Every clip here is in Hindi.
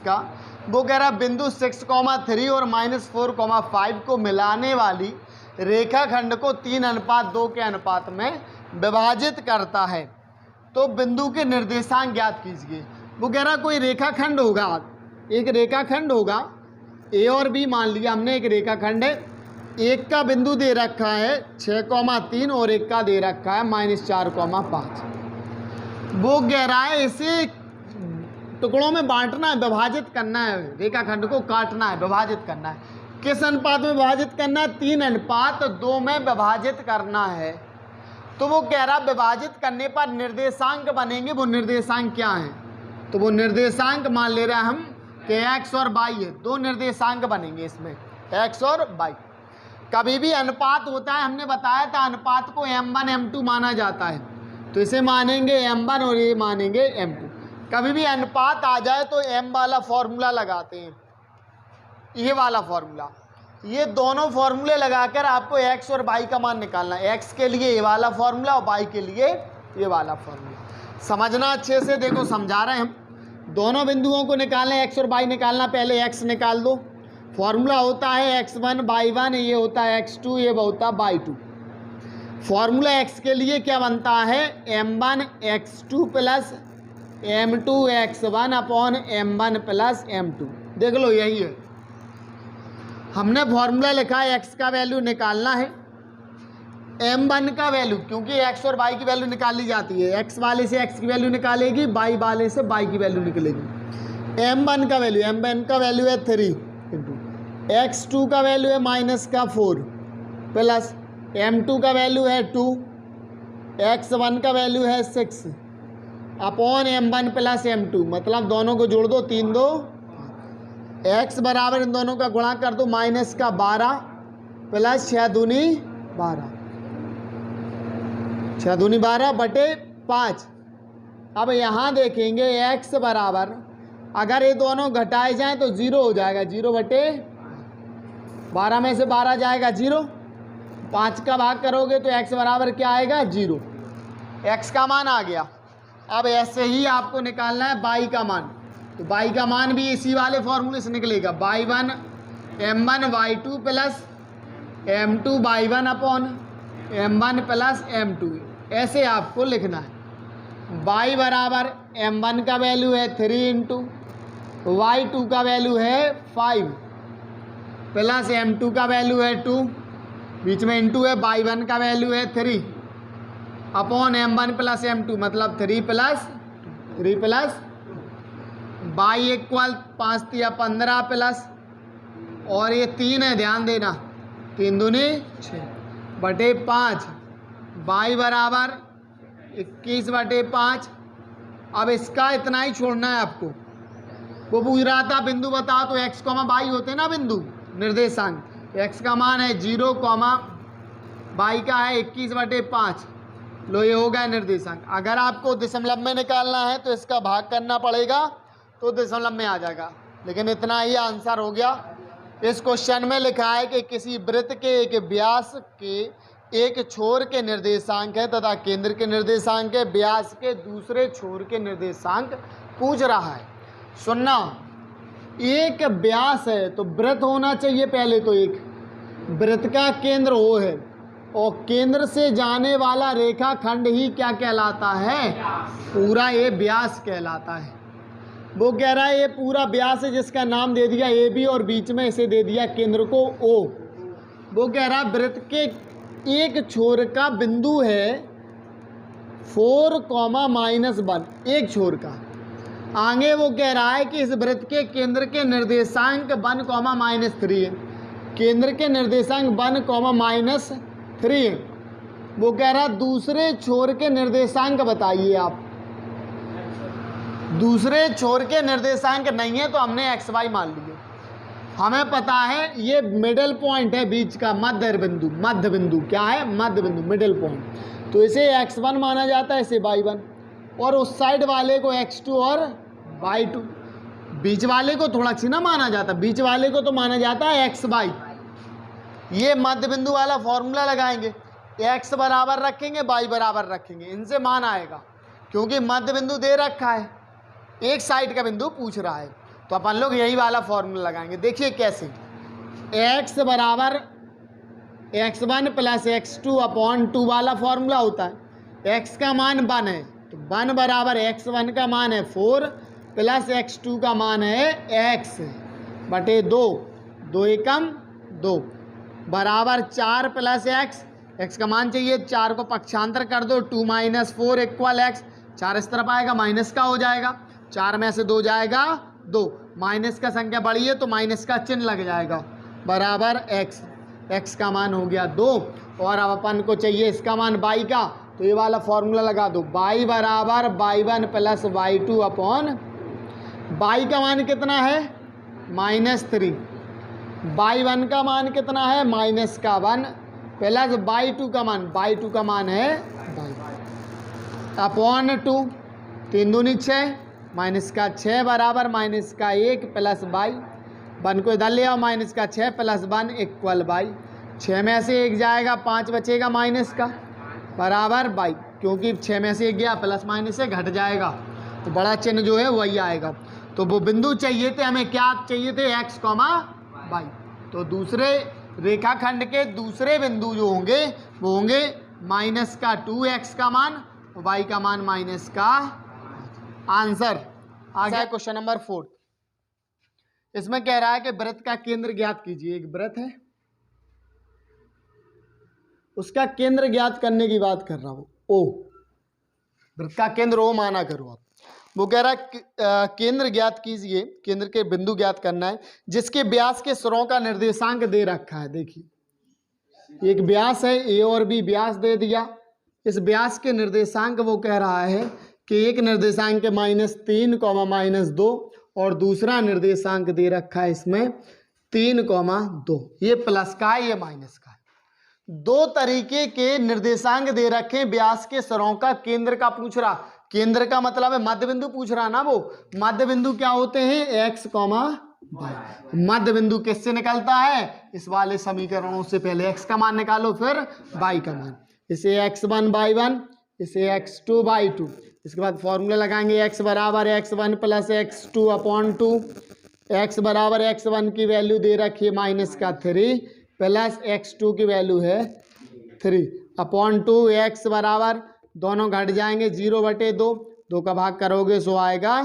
का वो कह रहा बिंदु 6,3 और -4,5 को मिलाने वाली रेखाखंड को 3:2 के अनुपात में विभाजित करता है, तो बिंदु के निर्देशांक ज्ञात कीजिए। वो कह रहा कोई रेखाखंड होगा, एक रेखाखंड होगा ए और बी, मान लिया हमने एक रेखाखंड है, एक का बिंदु दे रखा है 6,3 और एक का दे रखा है -4,5। वो कह रहा है इसे टुकड़ों में बांटना है, विभाजित करना है, रेखाखंड को काटना है, विभाजित करना है। किस अनुपात में विभाजित करना है? 3:2 में विभाजित करना है। तो वो कह रहा विभाजित करने पर निर्देशांक बनेंगे, वो निर्देशांक क्या हैं? तो वो निर्देशांक मान ले रहे हैं हम कि x और y है, दो निर्देशांक बनेंगे इसमें, x और y। कभी भी अनुपात होता है, हमने बताया था अनुपात को m1 m2 माना जाता है, तो इसे मानेंगे m1 और ये मानेंगे m2। कभी भी अनुपात आ जाए तो m वाला फॉर्मूला लगाते हैं, ये वाला फॉर्मूला, ये दोनों फॉर्मूले लगाकर आपको x और y का मान निकालना है। x के लिए ये वाला फॉर्मूला और y के लिए ये वाला फॉर्मूला। समझना अच्छे से, देखो समझा रहे हैं हम। दोनों बिंदुओं को निकालना, x और y निकालना, पहले x निकाल दो। फॉर्मूला होता है x1 y1, ये होता है x2, ये होता है y2। फॉर्मूला x के लिए क्या बनता है? m1 x2 plus m2 x1 upon m1 plus m2। देख लो यही है, हमने फॉर्मूला लिखा है, x का वैल्यू निकालना है, m1 का वैल्यू, क्योंकि x और y की वैल्यू निकाली जाती है, x वाले से x की वैल्यू निकालेगी, y वाले से y की वैल्यू निकलेगी। m1 का वैल्यू, m1 का वैल्यू है 3 इंटू x2 का वैल्यू है -4 प्लस m2 का वैल्यू है 2, x1 का वैल्यू है 6 अपॉन m1 प्लस m2, मतलब दोनों को जोड़ दो, 3 2 x बराबर इन दोनों का गुणा कर दो -12 प्लस 6 दूनी 12, 6 दूनी 12 बटे 5। अब यहाँ देखेंगे x बराबर, अगर ये दोनों घटाए जाएं तो 0 हो जाएगा, 0 बटे 12 में से 12 जाएगा 0, 5 का भाग करोगे तो x बराबर क्या आएगा? 0। x का मान आ गया। अब ऐसे ही आपको निकालना है y का मान, तो y का मान भी इसी वाले फॉर्मूले से निकलेगा, y1 m1 y2 plus m2 y1 upon m1 plus m2। ऐसे आपको लिखना है। y बराबर m1 का वैल्यू है 3 इंटू y2 का वैल्यू है 5 प्लस m2 का वैल्यू है 2, बीच में इंटू है, y1 का वैल्यू है 3 अपॉन m1 प्लस m2, मतलब 3 प्लस y इक्वल 5 या 15 प्लस, और ये 3 है, ध्यान देना, 3 दूनी 6 बटे 5, y बराबर 21 बटे 5। अब इसका इतना ही छोड़ना है आपको। वो पूछ रहा था बिंदु बताओ, तो x, y होते ना बिंदु निर्देशांक, x का मान है 0, y का है 21 बटे 5। लो ये हो गया निर्देशांक। अगर आपको दशमलव में निकालना है तो इसका भाग करना पड़ेगा, तो दशमलव में आ जाएगा, लेकिन इतना ही आंसर हो गया। इस क्वेश्चन में लिखा है कि किसी वृत्त के एक व्यास के एक छोर के निर्देशांक है तथा केंद्र के निर्देशांक है, व्यास के दूसरे छोर के निर्देशांक पूछ रहा है। सुनना, एक व्यास है तो वृत्त होना चाहिए पहले, तो एक वृत्त का केंद्र O है, और केंद्र से जाने वाला रेखाखंड ही क्या कहलाता है? पूरा ये व्यास कहलाता है। वो कह रहा है ये पूरा व्यास है जिसका नाम दे दिया AB और बीच में इसे दे दिया केंद्र को O। वो कह रहा है वृत्त के एक छोर का बिंदु है 4, -1, एक छोर का। आगे वो कह रहा है कि इस वृत्त के केंद्र के निर्देशांक 1, -3 है, केंद्र के निर्देशांक 1, -3 है। वो कह रहा दूसरे छोर के निर्देशांक बताइए आप। दूसरे छोर के निर्देशांक नहीं है तो हमने xy मान लिए। हमें पता है ये मिडल पॉइंट है, बीच का मध्य बिंदु क्या है? मध्य बिंदु, मिडल पॉइंट। तो इसे x1 माना जाता है, इसे y1, और उस साइड वाले को x2 और y2। बीच वाले को थोड़ा सी ना माना जाता, बीच वाले को तो माना जाता है xy। ये मध्य बिंदु वाला फॉर्मूला लगाएंगे, x बराबर रखेंगे, y बराबर रखेंगे, इनसे मान आएगा, क्योंकि मध्य बिंदु दे रखा है, एक साइड का बिंदु पूछ रहा है। तो अपन लोग यही वाला फॉर्मूला लगाएंगे। देखिए कैसे, x बराबर x1 प्लस x2 अपॉन 2 वाला फॉर्मूला होता है। x का मान 1 है तो 1 बराबर x1 का मान है 4 प्लस x2 का मान है x बटे 2, 2 एकम 2 बराबर 4 प्लस x का मान चाहिए, 4 को पक्षांतर कर दो, 2 माइनस 4 इक्वल x, 4 इस तरफ आएगा माइनस का हो जाएगा, 4 में से 2 जाएगा 2, माइनस का संख्या बड़ी है तो माइनस का चिन्ह लग जाएगा, बराबर x का मान हो गया 2। और अब अपन को चाहिए इसका मान y का, तो ये वाला फॉर्मूला लगा दो, y बराबर y1 plus y2 upon y का मान कितना है -3, y1 का मान कितना है -1 प्लस y2 का मान है अपॉन 2, 3 दूनी 6 माइनस का 6 बराबर माइनस का 1 प्लस y, 1 को इधर ले आओ, माइनस का 6 प्लस 1 इक्वल y, 6 में से 1 जाएगा 5 बचेगा माइनस का बराबर y, क्योंकि 6 में से 1 गया प्लस माइनस से घट जाएगा तो बड़ा चिन्ह जो है वही आएगा। तो वो बिंदु चाहिए थे हमें, क्या चाहिए थे x, y। तो दूसरे रेखाखंड के दूसरे बिंदु जो होंगे वो होंगे माइनस का 2x का मान और y का मान माइनस का। आंसर आ गया क्वेश्चन नंबर 4। इसमें कह रहा है कि वृत्त का केंद्र ज्ञात कीजिए। एक वृत्त है, उसका केंद्र ज्ञात करने की बात कर रहा हूं, ओ, वृत्त का केंद्र ओ माना करो आप। वो कह रहा है केंद्र ज्ञात कीजिए, केंद्र के बिंदु ज्ञात करना है जिसके व्यास के सिरों का निर्देशांक दे रखा है। देखिए एक व्यास है, ए और बी व्यास दे दिया, इस व्यास के निर्देशांक वो कह रहा है कि एक निर्देशांक -3, -2 और दूसरा निर्देशांक दे रखा है इसमें 3, 2। ये प्लस का है, ये माइनस का है। दो तरीके के निर्देशांक दे रखे, व्यास के सिरों का केंद्र का पूछ रहा, केंद्र का मतलब है मध्य बिंदु पूछ रहा ना। वो मध्य बिंदु क्या होते हैं x, y। मध्य बिंदु किससे निकलता है, इस वाले समीकरणों से पहले x का मान निकालो फिर y का मान, इसे x1 y1, इसे x2 y2। इसके बाद फॉर्मूला लगाएंगे, x बराबर x1 plus x2 upon 2, x बराबर x1 की वैल्यू दे रखी है -3 प्लस x2 की वैल्यू है 3 अपॉन 2, x बराबर दोनों घट जाएंगे 0/2, 2 का भाग करोगे सो आएगा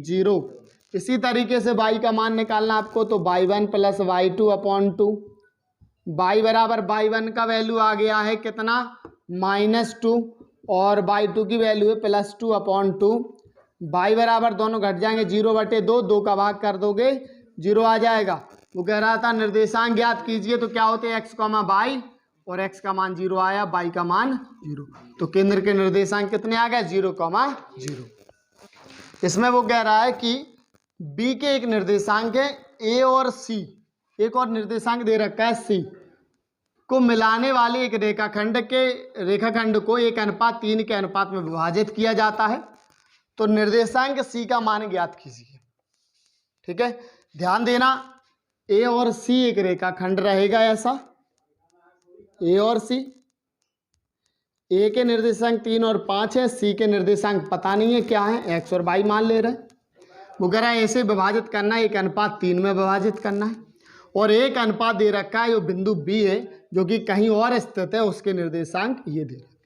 0। इसी तरीके से y का मान निकालना आपको, तो y1 plus y2 upon 2, y बराबर y1 का वैल्यू आ गया है कितना -2 और y2 की वैल्यू है +2 अपॉन 2, y बराबर दोनों घट जाएंगे 0/2, 2 का भाग कर दोगे 0 आ जाएगा। वो कह रहा था निर्देशांक ज्ञात कीजिए, तो क्या होते हैं x, y और x का मान 0 आया, y का मान 0, तो केंद्र के निर्देशांक कितने आ गए 0, 0। इसमें वो कह रहा है कि b के एक निर्देशांक है a और c, एक और निर्देशांक दे रखा है c को मिलाने वाले एक रेखाखंड को 1:3 के अनुपात में विभाजित किया जाता है। तो निर्देशांक c का मान ज्ञात कीजिए। ठीक है, ध्यान देना, a और c एक रेखाखंड रहेगा ऐसा, a और c, a के निर्देशांक 3 और 5 है, c के निर्देशांक पता नहीं है क्या है, x और y मान ले रहे हैं। वो कह रहा है ऐसे विभाजित करना है, 1:3 में विभाजित करना है और एक अनुपात दे रखा है, जो बिंदु b है जो कि कहीं और स्थित है, उसके निर्देशांक ये दे रखे।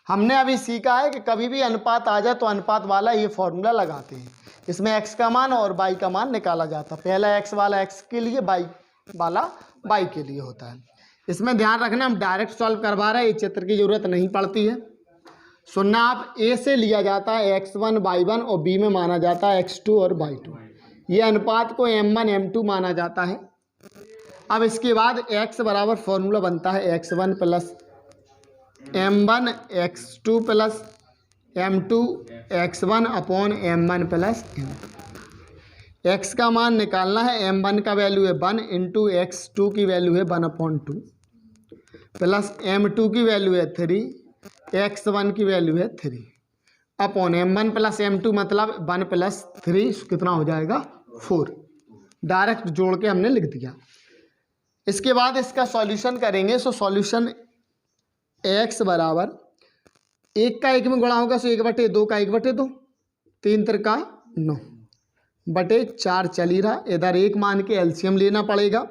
हमने अभी सीखा है कि कभी भी अनुपात आ जाए तो अनुपात वाला ये फॉर्मूला लगाते हैं, इसमें x का मान और y का मान निकाला जाता है। पहला x वाला x के लिए, y वाला y के लिए होता है। इसमें ध्यान रखना, हम डायरेक्ट सॉल्व करवा रहे हैं, ये चित्र की जरूरत नहीं पड़ती है। सुनना आप, a से लिया जाता है x1 y1 और b में माना जाता है x2 और y2। ये अनुपात को m1 m2 माना जाता है। अब इसके बाद x बराबर फॉर्मूला बनता है x1 plus m1 x2 plus m2 x1 upon m1 plus m2। x का मान निकालना है, m1 का वैल्यू है 1 इंटू x2 की वैल्यू है 1/2 प्लस m2 की वैल्यू है 3, x1 की वैल्यू है 3 अपॉन m1 प्लस m2 मतलब 1 प्लस 3 कितना हो जाएगा 4। डायरेक्ट जोड़ के हमने लिख दिया। इसके बाद इसका सॉल्यूशन करेंगे। सो सॉल्यूशन x बराबर 1 का 1 में गुणा होगा, सो 1/2 का 1/2, 3 3 का 9, बटे 4 चल ही रहा, इधर 1 मान के एलसीएम लेना पड़ेगा।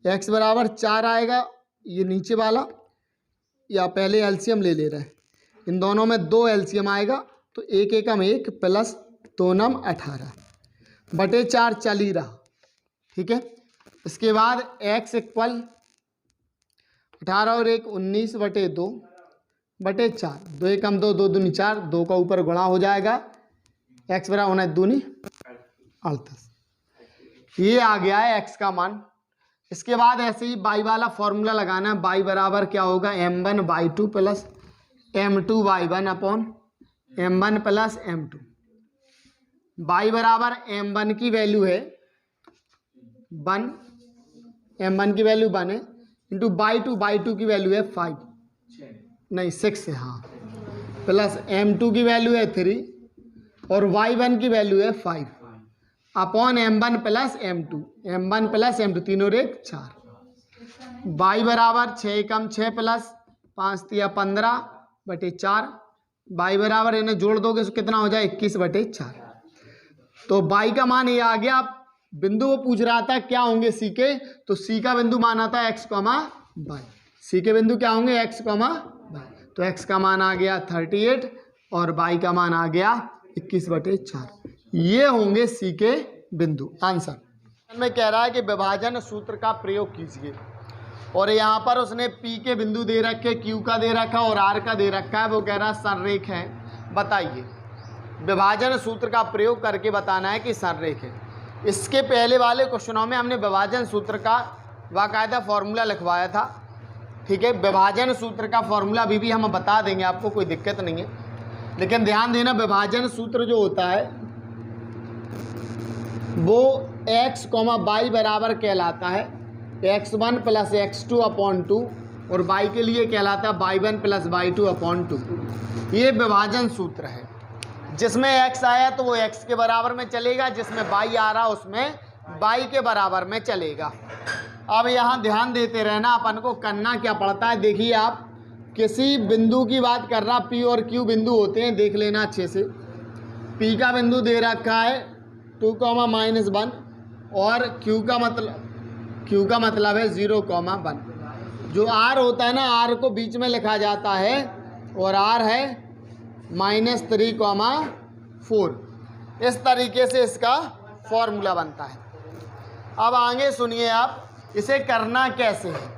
x बराबर 4 आएगा, ये नीचे वाला, या पहले एलसीएम ले रहे हैं, इन दोनों में 2 एलसीएम आएगा, तो 1 एकम 1 प्लस 2 नम 18 बटे 4 चल ही रहा। ठीक है, इसके बाद x इक्वल 18 और 1 19 बटे 2 बटे 4, 2 एकम 2, 2 दूनी 4, 2 का ऊपर गुणा हो जाएगा, x बराबर होना है दूनी 38। ये आ गया है x का मान। इसके बाद ऐसे ही y वाला फॉर्मूला लगाना है। y बराबर क्या होगा, m1/2 plus m2/1 upon m1 plus m2। y बराबर m1 की वैल्यू है 1, m1 की वैल्यू 1 है, इंटू y2 की वैल्यू है 5 नहीं 6 है, हाँ, प्लस m2 की वैल्यू है 3 और y1 की वैल्यू है 5 अपॉन m1 प्लस m2, तीन और 1 4। y बराबर 6 एकम 6 प्लस 5 तिया 15 बटे 4। y बराबर इन्हें जोड़ दोगे तो कितना हो जाए 21 बटे 4। तो y का मान ये आ गया। बिंदु वो पूछ रहा था क्या होंगे c के, तो c का बिंदु माना था x, y। c के बिंदु क्या होंगे x, y। तो x का मान आ गया 38 और y का मान आ गया 21 बटे 4। ये होंगे c के बिंदु। आंसर में कह रहा है कि विभाजन सूत्र का प्रयोग कीजिए, और यहाँ पर उसने p के बिंदु दे रखे, q का दे रखा और r का दे रखा है। वो कह रहा है संरेख है, बताइए। विभाजन सूत्र का प्रयोग करके बताना है कि संरेख है। इसके पहले वाले क्वेश्चनों में हमने विभाजन सूत्र का बाकायदा फॉर्मूला लिखवाया था। ठीक है, विभाजन सूत्र का फॉर्मूला अभी भी हम बता देंगे आपको, कोई दिक्कत नहीं है, लेकिन ध्यान देना विभाजन सूत्र जो होता है वो x, y बराबर कहलाता है x1 प्लस x2 अपॉन 2 और y के लिए कहलाता है y1 प्लस y2 अपॉन 2। ये विभाजन सूत्र है। जिसमें x आया तो वो x के बराबर में चलेगा, जिसमें y आ रहा उसमें y के बराबर में चलेगा। अब यहाँ ध्यान देते रहना, अपन को करना क्या पड़ता है। देखिए, आप किसी बिंदु की बात कर रहा, p और q बिंदु होते हैं, देख लेना अच्छे से। p का बिंदु दे रखा है 2,-1 और q का मतलब है 0,1। जो r होता है ना, r को बीच में लिखा जाता है और r है -3,4। इस तरीके से इसका फॉर्मूला बनता है। अब आगे सुनिए आप, इसे करना कैसे है।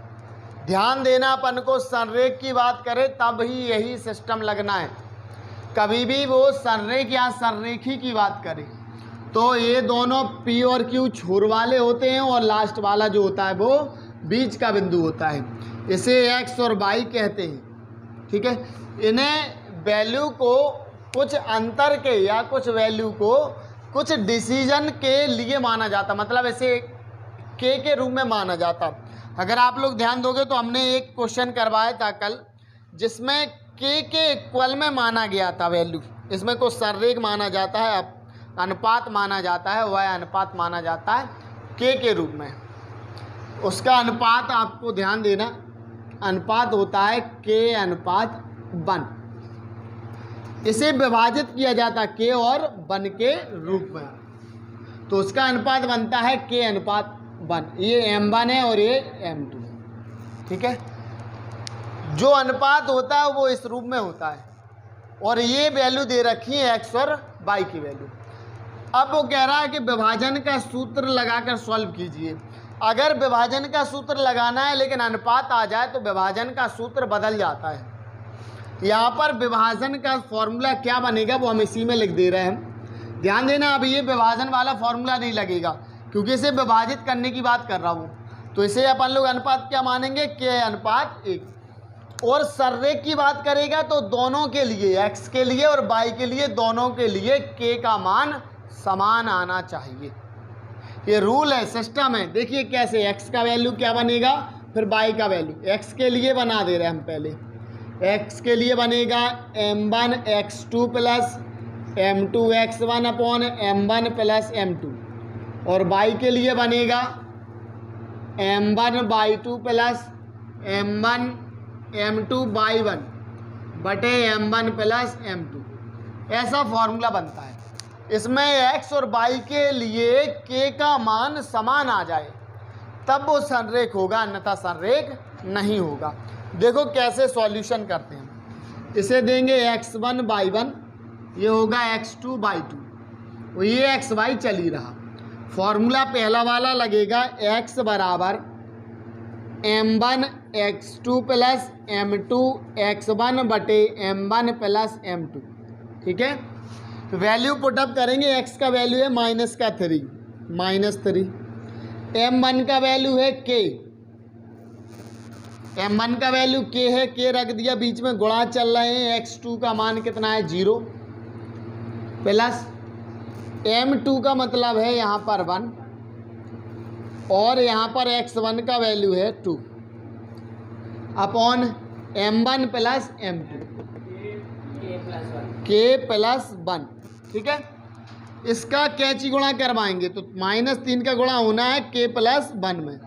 ध्यान देना, अपन को संरेख की बात करें तब ही यही सिस्टम लगना है। कभी भी वो संरेख या संरेखी की बात करें तो ये दोनों p और q छोर वाले होते हैं और लास्ट वाला जो होता है वो बीच का बिंदु होता है। इसे x और y कहते हैं। ठीक है, इन्हें वैल्यू को कुछ अंतर के या कुछ वैल्यू को कुछ डिसीजन के लिए माना जाता, मतलब इसे k के रूप में माना जाता। अगर आप लोग ध्यान दोगे तो हमने एक क्वेश्चन करवाया था कल, जिसमें k के इक्वल में माना गया था वैल्यू। इसमें कुछ संरेख माना जाता है, अनुपात माना जाता है, वह अनुपात माना जाता है k के रूप में। उसका अनुपात आपको ध्यान देना, अनुपात होता है k/1। इसे विभाजित किया जाता है k और 1 के रूप में, तो उसका अनुपात बनता है k/1। ये m1 है और ये m2 है। ठीक है, जो अनुपात होता है वो इस रूप में होता है, और ये वैल्यू दे रखी है x और y की वैल्यू। अब वो कह रहा है कि विभाजन का सूत्र लगाकर सॉल्व कीजिए। अगर विभाजन का सूत्र लगाना है लेकिन अनुपात आ जाए तो विभाजन का सूत्र बदल जाता है। यहाँ पर विभाजन का फॉर्मूला क्या बनेगा वो हम इसी में लिख दे रहे हैं। ध्यान देना, अब ये विभाजन वाला फॉर्मूला नहीं लगेगा क्योंकि इसे विभाजित करने की बात कर रहा हूँ। तो इसे अपन लोग अनुपात क्या मानेंगे, k/1। और संरेख की बात करेगा तो दोनों के लिए, x के लिए और y के लिए, दोनों के लिए k का मान समान आना चाहिए। ये रूल है, सिस्टम है। देखिए कैसे, x का वैल्यू क्या बनेगा, फिर y का वैल्यू। x के लिए बना दे रहे हैं हम पहले। x के लिए बनेगा m1 x2 plus m2 x1 upon m1 plus m2, और y के लिए बनेगा m1 y2 plus m1 m2 y1 बटे m1 प्लस m2। ऐसा फॉर्मूला बनता है। इसमें x और y के लिए k का मान समान आ जाए तब वो संरेख होगा, अन्यथा संरेख नहीं होगा। देखो कैसे सॉल्यूशन करते हैं। इसे देंगे x1 y1, ये होगा x2 y2, तो ये xy चल ही रहा। फॉर्मूला पहला वाला लगेगा x बराबर m1 x2 plus m2 x1 बटे m1 प्लस m2, ठीक है। वैल्यू पुटअप करेंगे। x का वैल्यू है -3, -3। m1 का वैल्यू है k, m1 का वैल्यू k है, k रख दिया, बीच में गुणा चल रहे हैं। x2 का मान कितना है 0, प्लस m2 का मतलब है यहाँ पर 1, और यहाँ पर x1 का वैल्यू है 2 upon m1 plus m2 k plus 1, ठीक है। इसका कैची गुणा करवाएंगे तो -3 का गुणा होना है k प्लस 1 में,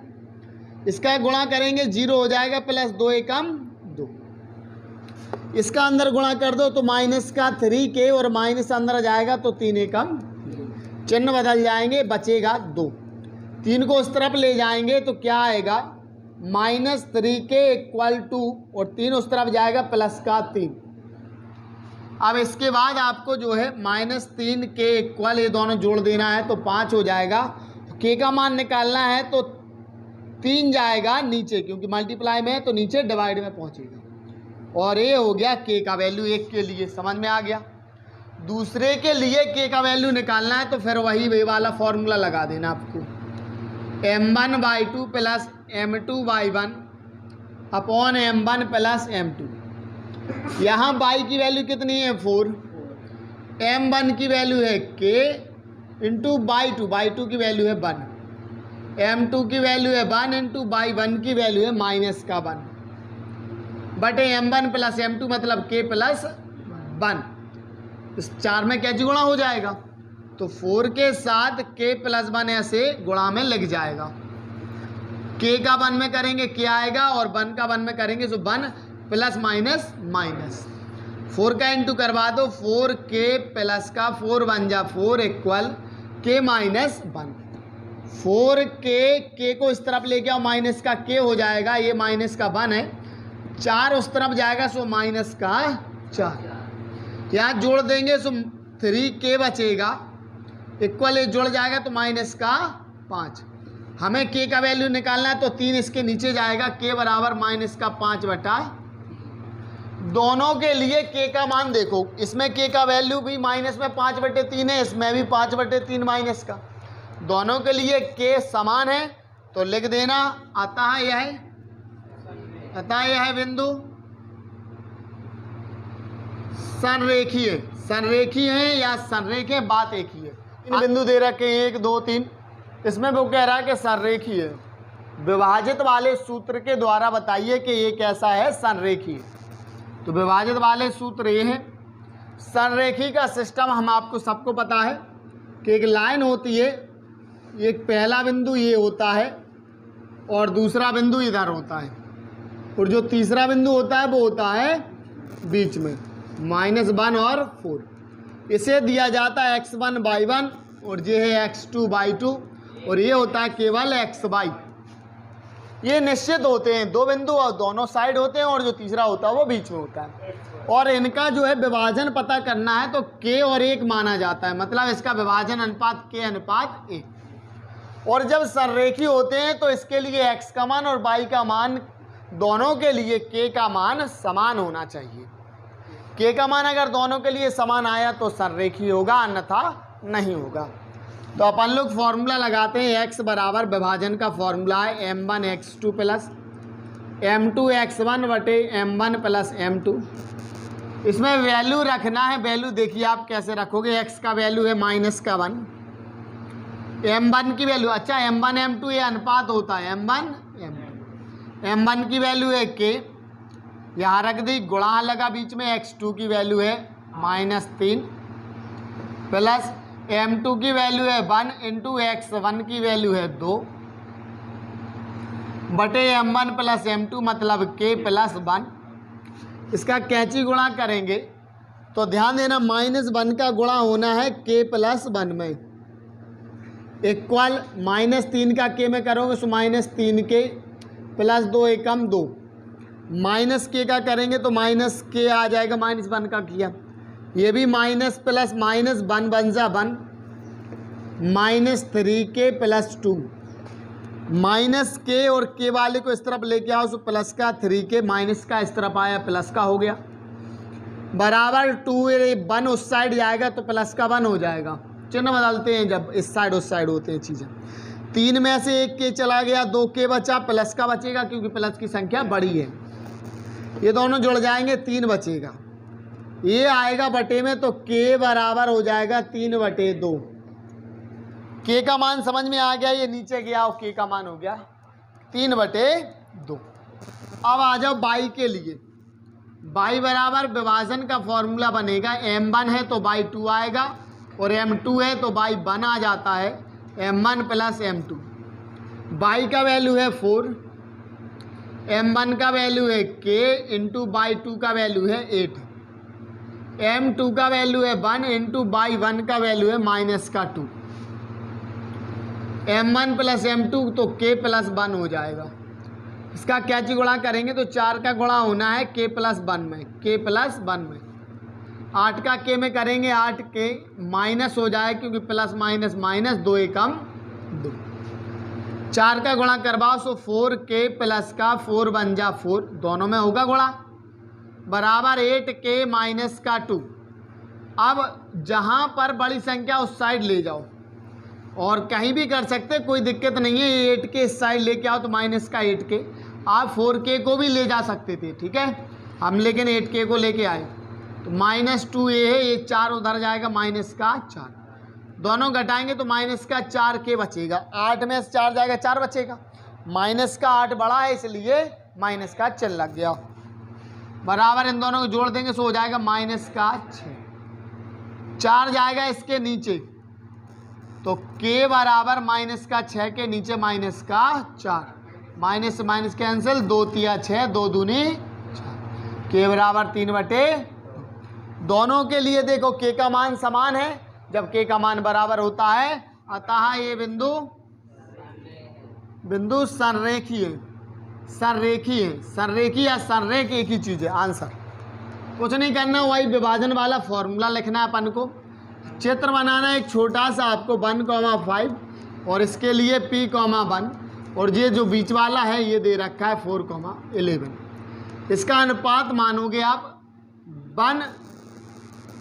इसका गुणा करेंगे 0 हो जाएगा, प्लस 2 एकम 2। इसका अंदर गुणा कर दो तो -3k और माइनस अंदर आ जाएगा तो 3 एकम, चिन्ह बदल जाएंगे, बचेगा 2। 3 को उस तरफ ले जाएंगे तो क्या आएगा -3k = 2 और 3 उस तरफ जाएगा प्लस का 3। अब इसके बाद आपको जो है -3k = ये दोनों जोड़ देना है तो 5 हो जाएगा। k का मान निकालना है तो 3 जाएगा नीचे, क्योंकि मल्टीप्लाई में है तो नीचे डिवाइड में पहुंचेगा, और ये हो गया k का वैल्यू। एक के लिए समझ में आ गया। दूसरे के लिए k का वैल्यू निकालना है तो फिर वही वे वाला फॉर्मूला लगा देना आपको, m1 y2 plus m2 y1 upon m1 plus m2। यहाँ y की वैल्यू कितनी है 4, m1 की वैल्यू है k इंटू y2 की वैल्यू है 1, m2 की वैल्यू है 1 इंटू y1 की वैल्यू है -1 बटे m1 प्लस m2 मतलब k प्लस 1। इस 4 में कैसे गुणा हो जाएगा तो 4 के साथ k प्लस 1 ऐसे गुणा में लग जाएगा। k का 1 में करेंगे k आएगा और 1 का 1 में करेंगे तो 1 प्लस माइनस 4 का इंटू करवा दो, 4k प्लस का 4 1 जा 4 इक्वल k -1। 4k को इस तरफ लेके आओ, माइनस का k हो जाएगा, ये माइनस का 1 है, 4 उस तरफ जाएगा सो माइनस का 4। यहाँ जोड़ देंगे सो 3k बचेगा, इक्वल ये जुड़ जाएगा तो माइनस का 5। हमें k का वैल्यू निकालना है तो 3 इसके नीचे जाएगा, k बराबर -5 बटा। दोनों के लिए k का मान देखो, इसमें k का वैल्यू भी -5/3 है, इसमें भी 5/3 माइनस का। दोनों के लिए k समान है तो लिख देना अतः यह बिंदु संरेखीय है या संरेख है, बात एक ही है। इन बिंदु दे रखे हैं 1 2 3, इसमें वो कह रहा है कि संरेखीय है। विभाजित वाले सूत्र के द्वारा बताइए कि ये कैसा है संरेखीय। तो विभाजित वाले सूत्र ये है। संरेखी का सिस्टम हम आपको सबको पता है कि एक लाइन होती है, एक पहला बिंदु ये होता है और दूसरा बिंदु इधर होता है, और जो तीसरा बिंदु होता है वो होता है बीच में -1 और 4। इसे दिया जाता है x1 y1 और ये है x2 y2, और ये होता है केवल xy। ये निश्चित होते हैं, 2 बिंदु और दोनों साइड होते हैं, और जो तीसरा होता है वो बीच में होता है। और इनका जो है विभाजन पता करना है तो k और 1 माना जाता है, मतलब इसका विभाजन अनुपात k अनुपात 1। और जब संरेखी होते हैं तो इसके लिए x का मान और y का मान दोनों के लिए k का मान समान होना चाहिए। k का मान अगर दोनों के लिए समान आया तो संरेखी होगा, अन्यथा नहीं होगा। तो अपन लोग फॉर्मूला लगाते हैं। x बराबर विभाजन का फॉर्मूला है m1 x2 plus m2 x1 बटे m1 प्लस m2। इसमें वैल्यू रखना है। वैल्यू देखिए आप कैसे रखोगे। x का वैल्यू है -1, m1 की वैल्यू, अच्छा m1 m2 ये अनुपात होता है, m1 m2। m1 की वैल्यू है k, यहाँ रख दी, गुणा लगा बीच में, x2 की वैल्यू है -3 प्लस m2 की वैल्यू है 1 इंटू x1 की वैल्यू है 2 बटे m1 प्लस m2 मतलब k प्लस 1। इसका कैंची गुणा करेंगे तो ध्यान देना -1 का गुणा होना है k + 1 में, इक्वल -3 का k में करोगे तो -3k + 2 एकम 2, -k का करेंगे तो -k आ जाएगा, -1 का किया, ये भी माइनस प्लस माइनस 1 बन जा 1, -3k + 2, -k और k वाले को इस तरफ लेके आओ तो प्लस का 3k, माइनस का इस तरफ आया प्लस का हो गया, बराबर 2 1 उस साइड जाएगा तो प्लस का 1 हो जाएगा। चिन्ह बदलते हैं जब इस साइड उस साइड होते हैं चीज़ें। 3 में से 1 k चला गया, 2 k बचा, प्लस का बचेगा क्योंकि प्लस की संख्या बड़ी है, ये दोनों जुड़ जाएंगे 3 बचेगा, ये आएगा बटे में तो k बराबर हो जाएगा 3/2। k का मान समझ में आ गया, ये नीचे गया और k का मान हो गया 3/2। अब आ जाओ y के लिए, y बराबर विभाजन का फॉर्मूला बनेगा, m1 है तो y2 आएगा और m2 है तो y1 आ जाता है, m1 + m2। y का वैल्यू है 4, m1 का वैल्यू है k इंटू y2 का वैल्यू है 8, m2 का वैल्यू है 1 इंटू y1 का वैल्यू है -2, m1 + m2 तो k + 1 हो जाएगा। इसका क्या चीज गुणा करेंगे तो 4 का गुणा होना है k + 1 में, k + 1 में, 8 का k में करेंगे 8k माइनस हो जाए क्योंकि प्लस माइनस माइनस 2 एकम 2, 4 का गुणा करवाओ तो 4k + का 4 बन जा 4, दोनों में होगा गुणा, बराबर 8k - 2। अब जहाँ पर बड़ी संख्या उस साइड ले जाओ और कहीं भी कर सकते, कोई दिक्कत नहीं है, ये 8k इस साइड लेके आओ तो माइनस का 8k, आप 4k को भी ले जा सकते थे, ठीक है, हम लेकिन 8k को लेके आए तो -2 ये है, ये 4 उधर जाएगा -4, दोनों घटाएंगे तो -4k बचेगा, 8 में से 4 जाएगा 4 बचेगा, -8 बड़ा है इसलिए -4 लग गया, बराबर इन दोनों को जोड़ देंगे तो हो जाएगा -6, 4 जाएगा इसके नीचे तो k बराबर -6 के नीचे -4, माइनस से माइनस कैंसिल, 2 तिया 6, 2 दूनी 4, k बराबर 3/2। दोनों के लिए देखो k का मान समान है, जब k का मान बराबर होता है अतः ये बिंदु संरेखी है, संरेखी या संरेख एक ही चीज़ है, आंसर कुछ नहीं करना, वही विभाजन वाला फॉर्मूला लिखना है अपन को, चित्र बनाना है एक छोटा सा आपको 1,5 और इसके लिए p,1 और ये जो बीच वाला है ये दे रखा है 4,11, इसका अनुपात मानोगे आप 1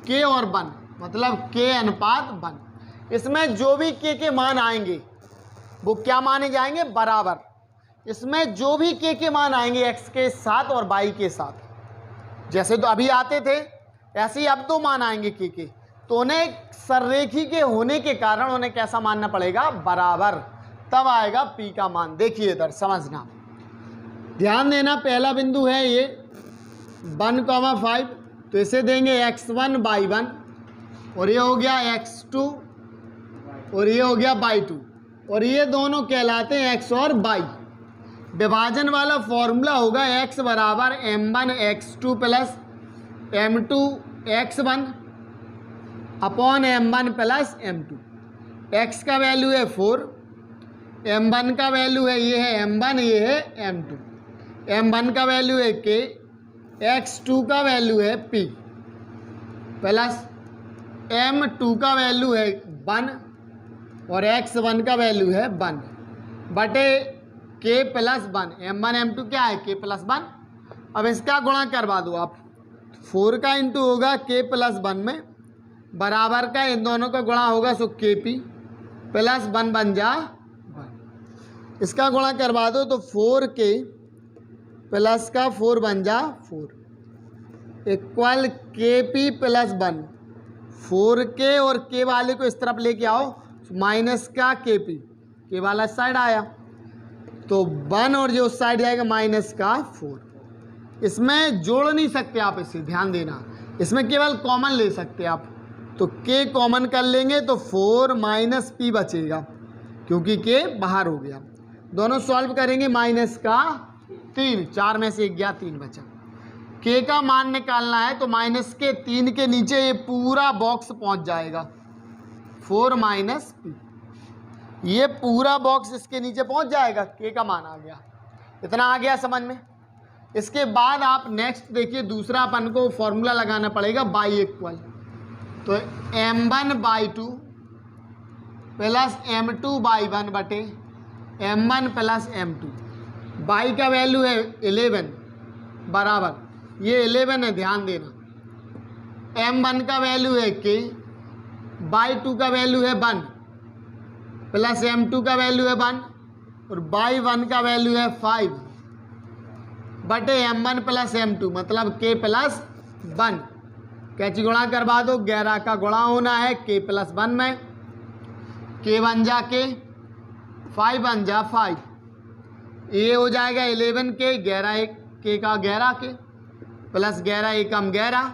k और 1, मतलब k अनुपात 1, इसमें जो भी k के मान आएंगे वो क्या माने जाएंगे बराबर, इसमें जो भी k के मान आएंगे x के साथ और y के साथ, जैसे तो अभी आते थे ऐसे ही अब 2 मान आएंगे k के, तो उन्हें सररेखी के होने के कारण उन्हें कैसा मानना पड़ेगा बराबर, तब आएगा p का मान। देखिए इधर समझना, ध्यान देना, पहला बिंदु है ये 1,5 तो इसे देंगे x1 y1 और ये हो गया x2 और ये हो गया y2 और ये दोनों कहलाते हैं x और y। विभाजन वाला फॉर्मूला होगा x बराबर m1 x2 plus m2 x1 upon m1 plus m2। x का वैल्यू है 4, m1 का वैल्यू है ये है m1, ये है m2, m1 का वैल्यू है k, x2 का वैल्यू है p प्लस m2 का वैल्यू है 1 और x1 का वैल्यू है 1 बटे k + 1, m1 m2 क्या है k + 1। अब इसका गुणा करवा दो आप, 4 का इंटू होगा k + 1 में, बराबर का इन दोनों का गुणा होगा सो kp + 1 बन जा 1, इसका गुणा करवा दो तो 4k प्लस का 4 बन जा 4 इक्वल kp + 1, 4k और k वाले को इस तरफ लेके आओ माइनस का kp, k वाला साइड आया तो 1 और जो उस साइड जाएगा -4, इसमें जोड़ नहीं सकते आप, इसे ध्यान देना, इसमें केवल कॉमन ले सकते आप, तो k कॉमन कर लेंगे तो 4 - p बचेगा क्योंकि k बाहर हो गया, दोनों सॉल्व करेंगे -3, 4 में से 1 गया 3 बचा, के का मान निकालना है तो माइनस के 3 के नीचे ये पूरा बॉक्स पहुंच जाएगा 4 माइनस पी, ये पूरा बॉक्स इसके नीचे पहुंच जाएगा, के का मान आ गया। इतना आ गया समझ में। इसके बाद आप नेक्स्ट देखिए, दूसरा अपन को फॉर्मूला लगाना पड़ेगा बाई इक्वल, तो m1/2 प्लस m2 बाई 1 बटे m1 प्लस m2। बाई का वैल्यू है 11 बराबर, ये 11 है ध्यान देना। m1 का वैल्यू है k, बाई 2 का वैल्यू है 1 प्लस m2 का वैल्यू है 1 और बाई 1 का वैल्यू है 5 बटे m1 प्लस m2 मतलब k प्लस 1। कैची गुणा करवा दो, 11 का गुणा होना है k प्लस 1 में, k 1 जा के 5 1 जा 5, ये हो जाएगा 11 के 11 एक k का 11 के प्लस 11 एकम 11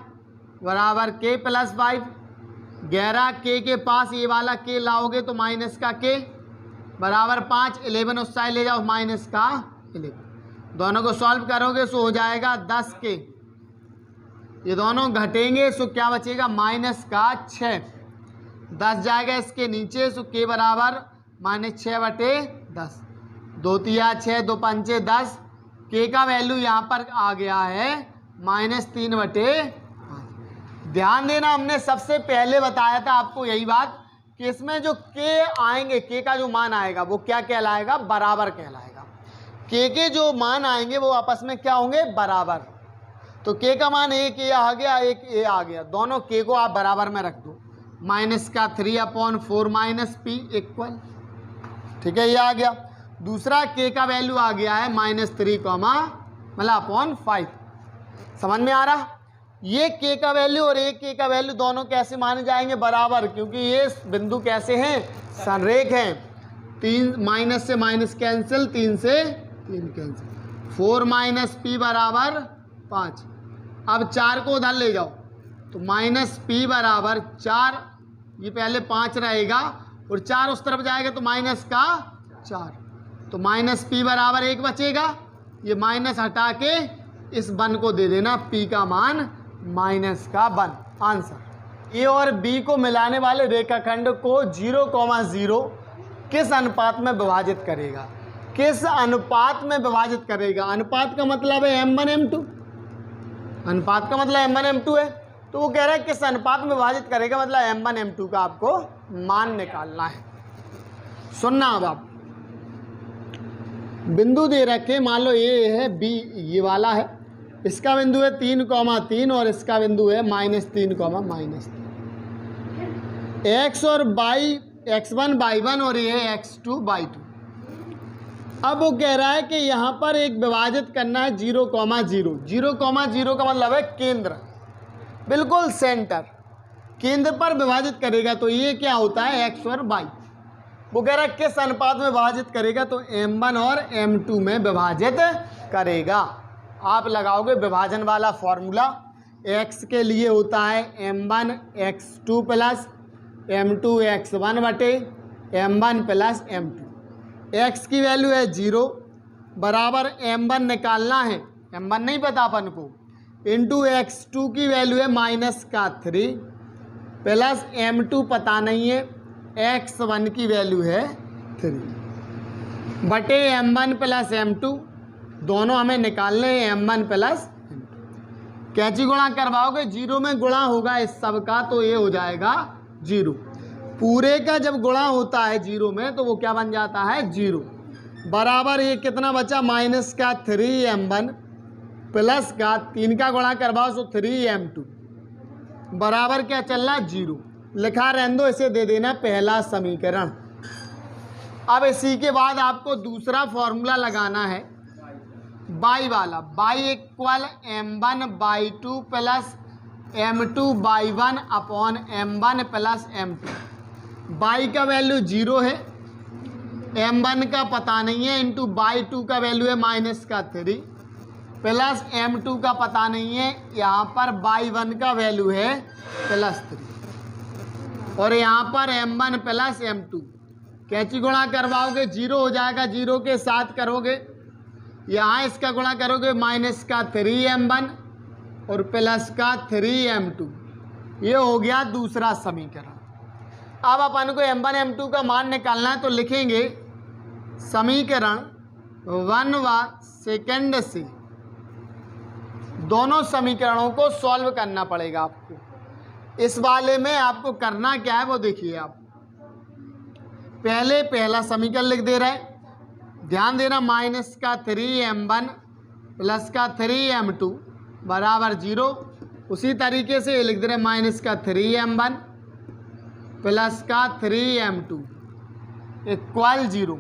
बराबर k प्लस 5। 11 के पास ये वाला k लाओगे तो माइनस का k बराबर 5, 11 उस साइड ले जाओ माइनस का 11, दोनों को सॉल्व करोगे सो हो जाएगा 10 के, ये दोनों घटेंगे सो क्या बचेगा माइनस का 6, 10 जाएगा इसके नीचे सो के बराबर माइनस 6 बटे 10, 2 तिया 6 2 पंचे 10, के का वैल्यू यहाँ पर आ गया है -3 बटे 5। ध्यान देना, हमने सबसे पहले बताया था आपको यही बात कि इसमें जो के आएंगे, के का जो मान आएगा वो क्या कहलाएगा, बराबर कहलाएगा। के जो मान आएंगे वो आपस में क्या होंगे, बराबर। तो के का मान एक ये आ गया, एक ये आ गया, दोनों के को आप बराबर में रख दो, माइनस का 3/4 माइनस पी इक्वल, ठीक है, ये आ गया। दूसरा के का वैल्यू आ गया है -3 मतलब अपॉन 5। समझ में आ रहा, ये के का वैल्यू और एक के का वैल्यू दोनों कैसे माने जाएंगे, बराबर, क्योंकि ये बिंदु कैसे हैं, संरेख हैं। 3 माइनस से माइनस कैंसिल, 3 से 3 कैंसिल, 4 माइनस पी बराबर 5। अब 4 को उधर ले जाओ तो माइनस पी बराबर 4, ये पहले 5 रहेगा और 4 उस तरफ जाएगा तो माइनस का 4, तो माइनस पी बराबर 1 बचेगा, ये माइनस हटा के इस 1 को दे देना, पी का मान माइनस का 1। आंसर, ए और बी को मिलाने वाले रेखाखंड को 0,0 किस अनुपात में विभाजित करेगा, किस अनुपात में विभाजित करेगा। अनुपात का मतलब है m1 m2, अनुपात का मतलब m1 m2 है, तो वो कह रहा है किस अनुपात में विभाजित करेगा, मतलब m1 m2 का आपको मान निकालना है। सुनना, अब आप बिंदु दे रखे, मान लो ये है बी, ये वाला है, इसका बिंदु है 3,3 और इसका बिंदु है -3, x और y x1/1 और ये x2/2। अब वो कह रहा है कि यहाँ पर एक विभाजित करना है 0,0। 0,0 का मतलब है केंद्र, बिल्कुल सेंटर, केंद्र पर विभाजित करेगा, तो ये क्या होता है x और y। वो कह रहा है किस अनुपात में विभाजित करेगा, तो m1 और m2 में विभाजित करेगा। आप लगाओगे विभाजन वाला फॉर्मूला, x के लिए होता है m1 x2 plus m2 x1 बटे m1 प्लस m2। x की वैल्यू है 0 बराबर m1 निकालना है, m1 नहीं पता अपन को, इंटू x2 की वैल्यू है -3 प्लस m2 पता नहीं है, x1 की वैल्यू है 3 बटे m1 प्लस m2, दोनों हमें निकालने हैं m1 प्लस m2। कैची गुणा करवाओगे, 0 में गुणा होगा इस सब का तो ये हो जाएगा 0, पूरे का जब गुणा होता है 0 में तो वो क्या बन जाता है 0, बराबर ये कितना बचा -3m1 प्लस का 3 का गुणा करवाओ तो 3m2 बराबर क्या चल रहा है 0, लिखा रहने दो, इसे दे देना पहला समीकरण। अब इसी के बाद आपको दूसरा फॉर्मूला लगाना है बाई वाला, by equal m1/2 plus m2/1 upon m1 plus m2। By का वैल्यू 0 है, m1 का पता नहीं है, इंटू बाई 2 का वैल्यू है -3 प्लस m2 का पता नहीं है, यहाँ पर बाई 1 का वैल्यू है +3 और यहाँ पर m1 प्लस m2। कैची गुणा करवाओगे 0 हो जाएगा, 0 के साथ करोगे, यहाँ इसका गुणा करोगे -3m1 और प्लस का 3m2। ये हो गया दूसरा समीकरण। अब अपन को m1 m2 का मान निकालना है, तो लिखेंगे समीकरण 1 व सेकंड से दोनों समीकरणों को सॉल्व करना पड़ेगा आपको। इस वाले में आपको करना क्या है वो देखिए। आप पहले पहला समीकरण लिख दे रहे हैं, ध्यान देना, माइनस का 3m1 प्लस का 3m2 बराबर 0। उसी तरीके से ये लिख दे रहे हैं, माइनस का 3m1 प्लस का 3m2 इक्वल 0।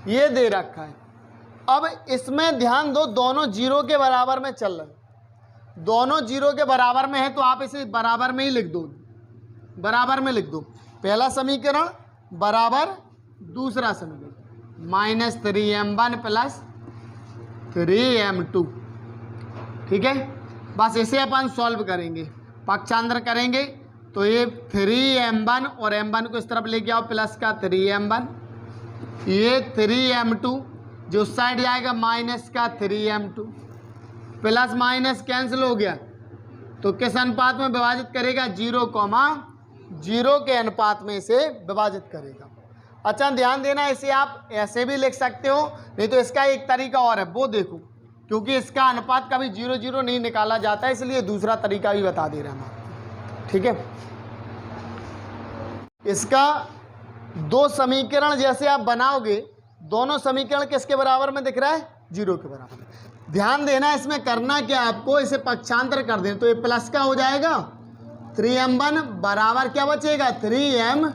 ये दे रखा है। अब इसमें ध्यान दो, दोनों जीरो के बराबर में चल रहे, दोनों जीरो के बराबर में है, तो आप इसे बराबर में ही लिख दो, बराबर में लिख दो। पहला समीकरण बराबर दूसरा समीकरण, माइनस 3m1 प्लस 3m2। ठीक है, बस इसे अपन सॉल्व करेंगे, पक्षांतर करेंगे। तो ये 3m1 और m1 को इस तरफ लेके आओ, प्लस का 3m1, ये 3m2 जो उस साइड जाएगा माइनस का 3m2, प्लस माइनस कैंसिल हो गया, तो किस अनुपात में विभाजित करेगा? 0,0 के अनुपात में इसे विभाजित करेगा। अच्छा ध्यान देना, इसे आप ऐसे भी लिख सकते हो, नहीं तो इसका एक तरीका और है, वो देखो, क्योंकि इसका अनुपात कभी 0,0 नहीं निकाला जाता, इसलिए दूसरा तरीका भी बता दे रहे हैं हम आपको। ठीक है, इसका दो समीकरण जैसे आप बनाओगे, दोनों समीकरण किसके बराबर में दिख रहा है? 0 के बराबर में। ध्यान देना, इसमें करना क्या आपको, इसे पक्षांतर कर दें, तो ये प्लस का हो जाएगा 3m1 बराबर क्या बचेगा? 3m,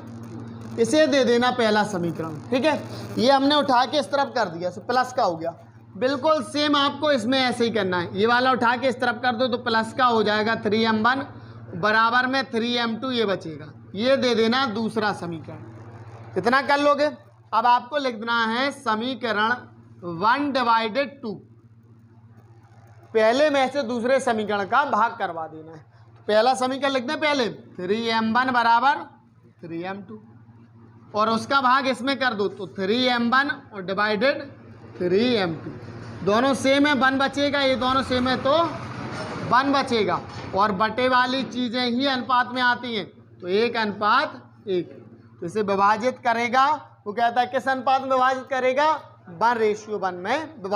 इसे दे देना पहला समीकरण। ठीक है, ये हमने उठा के इस तरफ कर दिया, तो प्लस का हो गया। बिल्कुल सेम आपको इसमें ऐसे ही करना है, ये वाला उठा के इस तरफ कर दो, तो प्लस का हो जाएगा 3m1 बराबर में 3m2, ये बचेगा। ये दे देना दूसरा समीकरण। इतना कर लोगे। अब आपको लिख देना है समीकरण 1/2, पहले में से दूसरे समीकरण का भाग करवा देना है। तो पहला समीकरण लिखते हैं पहले, 3m1 बराबर 3m2, और उसका भाग इसमें कर दो, तो 3m1 और डिवाइडेड 3m2, दोनों सेम है, 1 बचेगा, ये दोनों सेम है तो 1 बचेगा, और बटे वाली चीज़ें ही अनुपात में आती हैं, तो 1:1। तो इसे विभाजित करेगा, वो कहता है किस अनुपात में विभाजित करेगा? 1:1 में विभाजित।